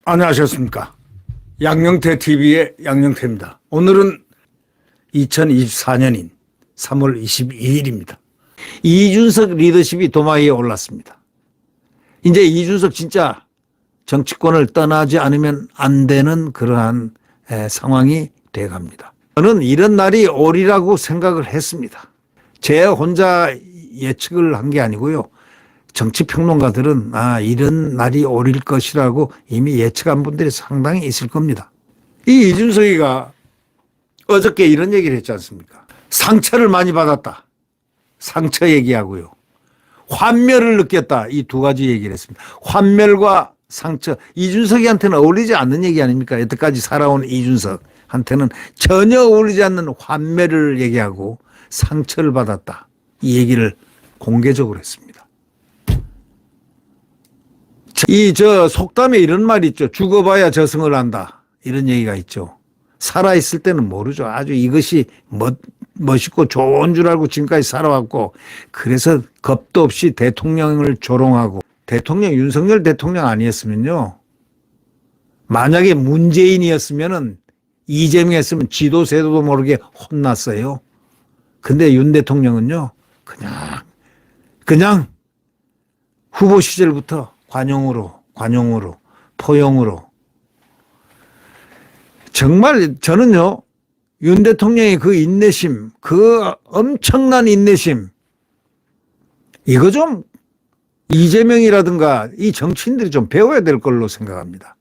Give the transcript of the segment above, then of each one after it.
안녕하셨습니까? 양영태 TV의 양영태입니다. 오늘은 2024년인 3월 22일입니다. 이준석 리더십이 도마 위에 올랐습니다. 이제 이준석 진짜 정치권을 떠나지 않으면 안 되는 그러한 상황이 돼갑니다. 저는 이런 날이 오리라고 생각을 했습니다. 제 혼자 예측을 한 게 아니고요. 정치평론가들은 이런 날이 오릴 것이라고 이미 예측한 분들이 상당히 있을 겁니다. 이 이준석이가 어저께 이런 얘기를 했지 않습니까? 상처를 많이 받았다. 상처 얘기하고요. 환멸을 느꼈다. 이 두 가지 얘기를 했습니다. 환멸과 상처. 이준석이한테는 어울리지 않는 얘기 아닙니까? 여태까지 살아온 이준석한테는 전혀 어울리지 않는 환멸을 얘기하고 상처를 받았다. 이 얘기를 공개적으로 했습니다. 속담에 이런 말이 있죠. 죽어봐야 저승을 안다. 이런 얘기가 있죠. 살아있을 때는 모르죠. 아주 이것이 멋있고 좋은 줄 알고 지금까지 살아왔고, 그래서 겁도 없이 대통령을 조롱하고, 대통령 윤석열 대통령 아니었으면요, 만약에 문재인이었으면은 이재명이었으면 지도 세도도 모르게 혼났어요. 근데 윤 대통령은요, 그냥 후보 시절부터 관용으로, 포용으로. 정말 저는요, 윤 대통령의 그 인내심, 그 엄청난 인내심, 이거 좀 이재명이라든가 이 정치인들이 좀 배워야 될 걸로 생각합니다.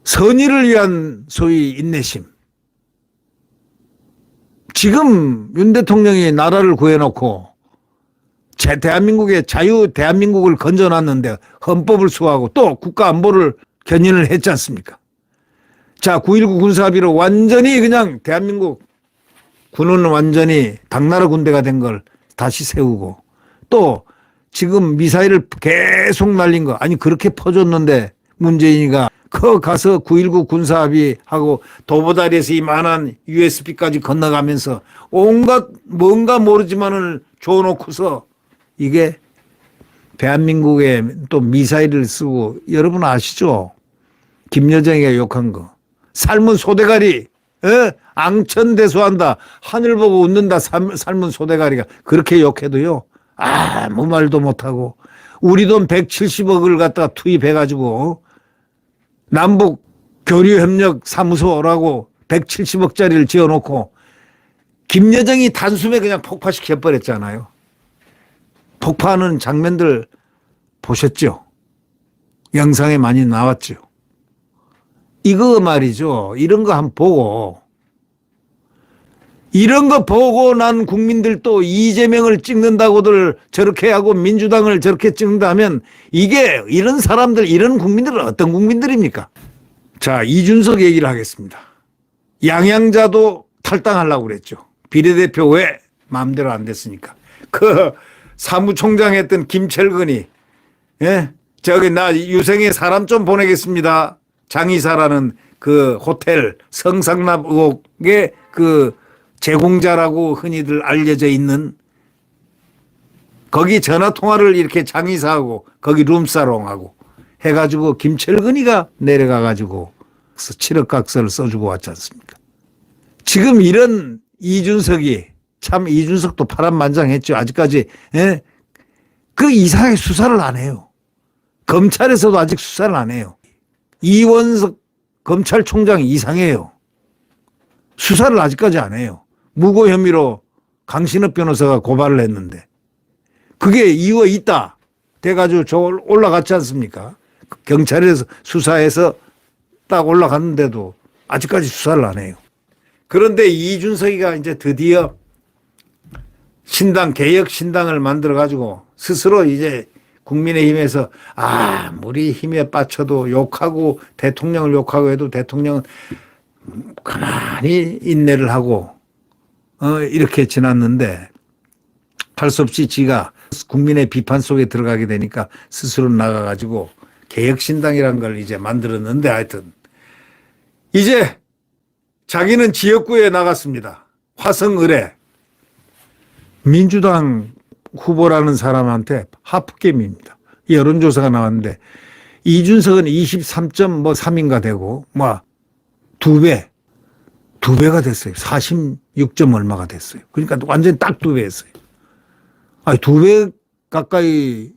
선의를 위한 소위 인내심. 지금 윤 대통령이 나라를 구해놓고 대한민국의 대한민국을 건져놨는데 헌법을 수호하고 또 국가 안보를 견인을 했지 않습니까? 자, 9.19 군사합의로 완전히 그냥 대한민국 군은 완전히 당나라 군대가 된 걸 다시 세우고, 또 지금 미사일을 계속 날린 거, 아니 그렇게 퍼줬는데 문재인이가 가서 9.19 군사합의하고 도보다리에서 이만한 USB까지 건너가면서 온갖 뭔가 모르지만은 줘놓고서 이게 대한민국에 또 미사일을 쓰고, 여러분 아시죠? 김여정이가 욕한 거. 삶은 소대가리, 앙천대소한다. 하늘 보고 웃는다. 삶은 소대가리가. 그렇게 욕해도요, 아무 말도 못하고, 우리 돈 170억을 갖다가 투입해가지고, 남북 교류협력 사무소라고 170억짜리를 지어놓고, 김여정이 단숨에 그냥 폭파시켜버렸잖아요. 폭파하는 장면들 보셨죠? 영상에 많이 나왔죠? 이거 말이죠. 이런 거 한번 보고, 이런 거 보고 난 국민들도 이재명을 찍는다고들 저렇게 하고 민주당을 저렇게 찍는다면, 이게 이런 사람들, 이런 국민들은 어떤 국민들입니까? 자, 이준석 얘기를 하겠습니다. 양양자도 탈당하려고 그랬죠. 비례대표 왜 마음대로 안 됐으니까. 사무총장 했던 김철근이, 저기 나 유생에 사람 좀 보내겠습니다. 장의사라는 그 호텔 성상납 의혹의 그 제공자라고 흔히들 알려져 있는, 거기 전화통화를 이렇게 장의사하고 거기 룸사롱하고 해가지고 김철근이가 내려가가지고 7억 각서를 써주고 왔지 않습니까? 지금 이런 이준석이, 참 이준석도 파란만장했죠. 아직까지 그 이상하게 수사를 안 해요. 검찰에서도 아직 수사를 안 해요. 이원석 검찰총장이 이상해요. 수사를 아직까지 안 해요. 무고 혐의로 강신업 변호사가 고발을 했는데, 그게 이유가 있다 돼가지고 저 올라갔지 않습니까? 경찰에서 수사해서 딱 올라갔는데도 아직까지 수사를 안 해요. 그런데 이준석이가 이제 드디어 개혁 신당을 만들어가지고 스스로 이제 국민의힘에서 우리 힘에 빠쳐도 욕하고 대통령을 욕하고 해도 대통령은 가만히 인내를 하고 이렇게 지났는데, 할 수 없이 지가 국민의 비판 속에 들어가게 되니까 스스로 나가가지고 개혁신당이라는 걸 이제 만들었는데, 하여튼 이제 자기는 지역구에 나갔습니다. 화성 의뢰 민주당 후보라는 사람한테 하프게임입니다. 여론조사가 나왔는데 이준석은 23.3인가 되고 뭐 2배가 됐어요. 46점 얼마가 됐어요. 그러니까 완전히 딱 2배 했어요. 아니 2배 가까이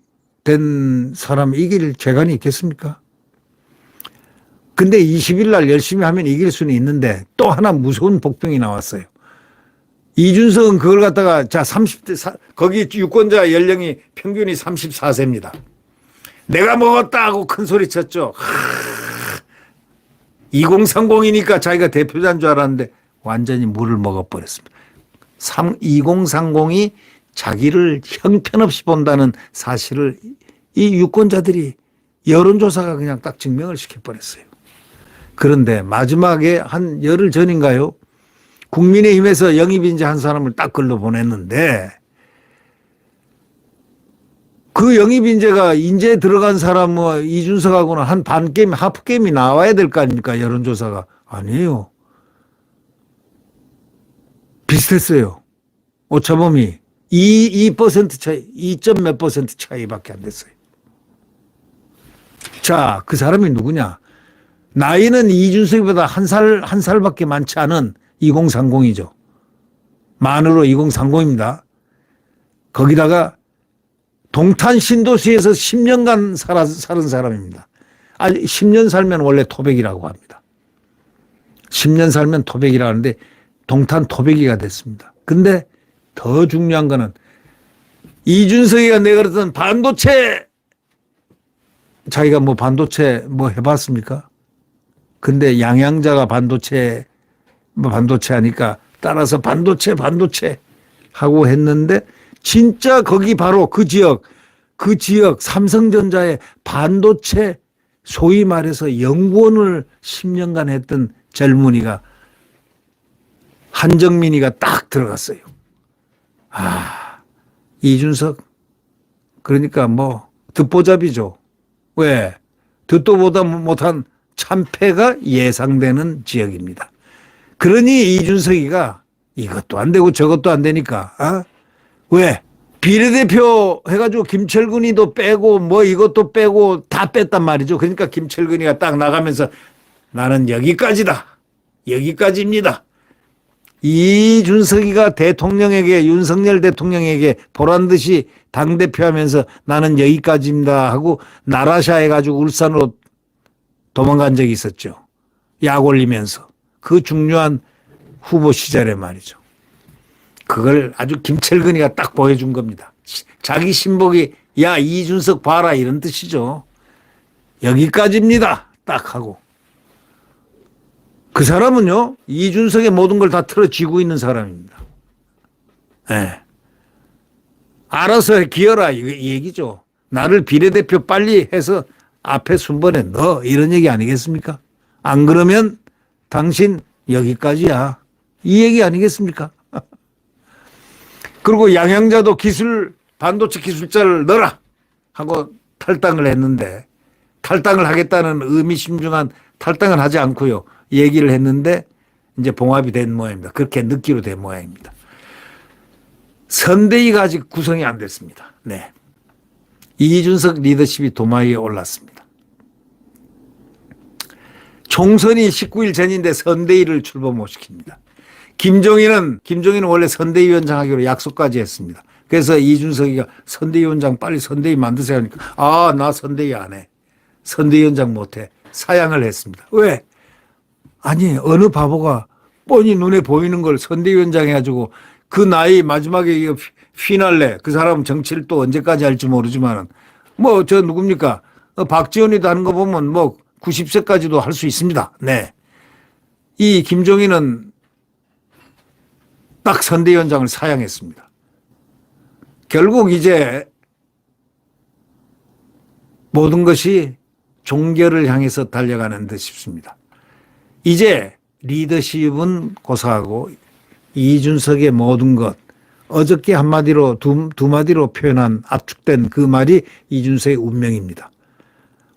된 사람이 이길 재간이 있겠습니까? 근데 20일 날 열심히 하면 이길 수는 있는데 또 하나 무서운 복병이 나왔어요. 이준석은 그걸 갖다가 자 30대 거기 유권자 연령이 평균이 34세입니다. 내가 먹었다 하고 큰 소리 쳤죠. 2030이니까 자기가 대표자인 줄 알았는데 완전히 물을 먹어버렸습니다. 2030이 자기를 형편없이 본다는 사실을 이 유권자들이 여론조사가 그냥 딱 증명을 시켜버렸어요. 그런데 마지막에 한 열흘 전인가요? 국민의힘에서 영입인재 한 사람을 딱 걸러 보냈는데 그 영입인재가 인재에 들어간 사람은 이준석하고는 한 반게임, 하프게임이 나와야 될 거 아닙니까? 여론조사가. 아니에요. 비슷했어요. 오차범위 2% 차이, 2점 몇 퍼센트 차이밖에 안 됐어요. 자, 그 사람이 누구냐? 나이는 이준석보다 한 살밖에 많지 않은 2030이죠. 만으로 2030입니다. 거기다가 동탄 신도시에서 10년간 살은 사람입니다. 아니, 10년 살면 원래 토백이라고 합니다. 10년 살면 토백이라고 하는데 동탄 토백이가 됐습니다. 근데 더 중요한 거는 이준석이가 내가 그랬던 반도체 자기가 뭐 반도체 뭐 해봤습니까? 근데 양양자가 반도체 하니까 따라서 반도체 하고 했는데 진짜 거기 바로 그 지역 삼성전자의 반도체 소위 말해서 연구원을 10년간 했던 젊은이가 한정민이가 딱 들어갔어요. 아, 이준석 그러니까 뭐 듣보잡이죠. 왜? 듣도 보다 못한 참패가 예상되는 지역입니다. 그러니 이준석이가 이것도 안 되고 저것도 안 되니까 왜? 비례대표 해가지고 김철근이도 빼고 뭐 이것도 빼고 다 뺐단 말이죠. 그러니까 김철근이가 딱 나가면서 나는 여기까지다. 여기까지입니다. 이준석이가 대통령에게 윤석열 대통령에게 보란듯이 당대표 하면서 나는 여기까지입니다 하고 나라샤 해가지고 울산으로 도망간 적이 있었죠. 약 올리면서. 그 중요한 후보 시절에 말이죠. 그걸 아주 김철근이가 딱 보여준 겁니다. 자기 신복이 야 이준석 봐라 이런 뜻이죠. 여기까지입니다. 딱 하고. 그 사람은요. 이준석의 모든 걸 다 틀어쥐고 있는 사람입니다. 네. 알아서 기어라 이 얘기죠. 나를 비례대표 빨리 해서 앞에 순번에 넣어 이런 얘기 아니겠습니까? 안 그러면 당신 여기까지야. 이 얘기 아니겠습니까? 그리고 양양자도 반도체 기술자를 넣어라 하고 탈당을 했는데 탈당을 하겠다는 의미심중한 탈당을 하지 않고요. 얘기를 했는데 이제 봉합이 된 모양입니다. 그렇게 늦기로 된 모양입니다. 선대위가 아직 구성이 안 됐습니다. 네. 이준석 리더십이 도마 위에 올랐습니다. 총선이 19일 전인데 선대위를 출범 못 시킵니다. 김종인은 원래 선대위원장 하기로 약속까지 했습니다. 그래서 이준석이가 선대위원장 빨리 선대위 만드세요 하니까 나 선대위 안 해. 선대위원장 못 해. 사양을 했습니다. 왜? 아니 어느 바보가 뻔히 눈에 보이는 걸 선대위원장 해가지고 그 나이 마지막에 이거 피날레 그 사람은 정치를 또 언제까지 할지 모르지만은 뭐 저 누굽니까? 박지원이도 하는 거 보면 뭐 90세까지도 할 수 있습니다. 네. 이 김종인은 딱 선대위원장을 사양했습니다. 결국 이제 모든 것이 종결을 향해서 달려가는 듯 싶습니다. 이제 리더십은 고사하고 이준석의 모든 것 어저께 한마디로 두 마디로 표현한 압축된 그 말이 이준석의 운명입니다.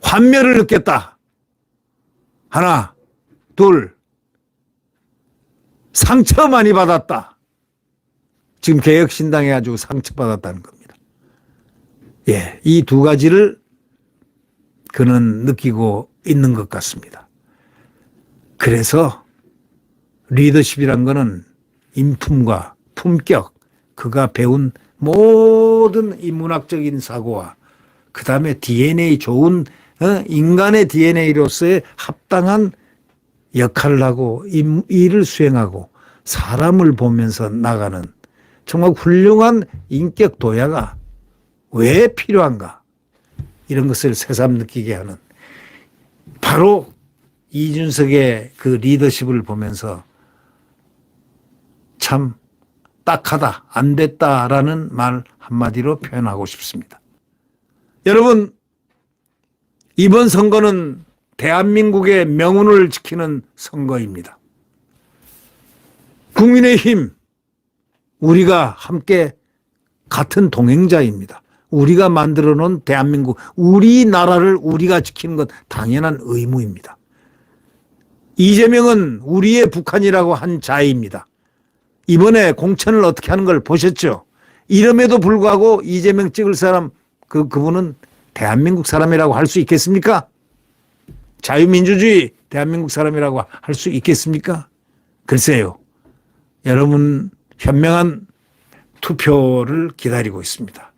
환멸을 느꼈다. 하나, 둘, 상처 많이 받았다. 지금 개혁신당에 아주 상처받았다는 겁니다. 예, 이 두 가지를 그는 느끼고 있는 것 같습니다. 그래서 리더십이란 거는 인품과 품격, 그가 배운 모든 인문학적인 사고와 그 다음에 DNA 좋은 인간의 DNA로서의 합당한 역할을 하고 일을 수행하고 사람을 보면서 나가는 정말 훌륭한 인격 도야가 왜 필요한가 이런 것을 새삼 느끼게 하는 바로 이준석의 그 리더십을 보면서 참 딱하다, 안 됐다라는 말 한마디로 표현하고 싶습니다. 여러분, 이번 선거는 대한민국의 명운을 지키는 선거입니다. 국민의힘, 우리가 함께 같은 동행자입니다. 우리가 만들어 놓은 대한민국, 우리나라를 우리가 지키는 것 당연한 의무입니다. 이재명은 우리의 북한이라고 한 자입니다. 이번에 공천을 어떻게 하는 걸 보셨죠? 이름에도 불구하고 이재명 찍을 사람, 그분은 대한민국 사람이라고 할 수 있겠습니까? 자유민주주의 대한민국 사람이라고 할 수 있겠습니까? 글쎄요. 여러분 현명한 투표를 기다리고 있습니다.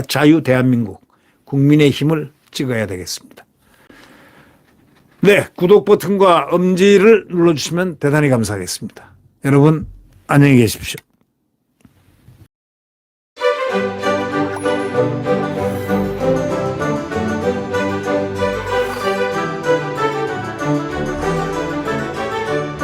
자유 대한민국 국민의 힘을 찍어야 되겠습니다. 네, 구독 버튼과 엄지를 눌러주시면 대단히 감사하겠습니다. 여러분 안녕히 계십시오.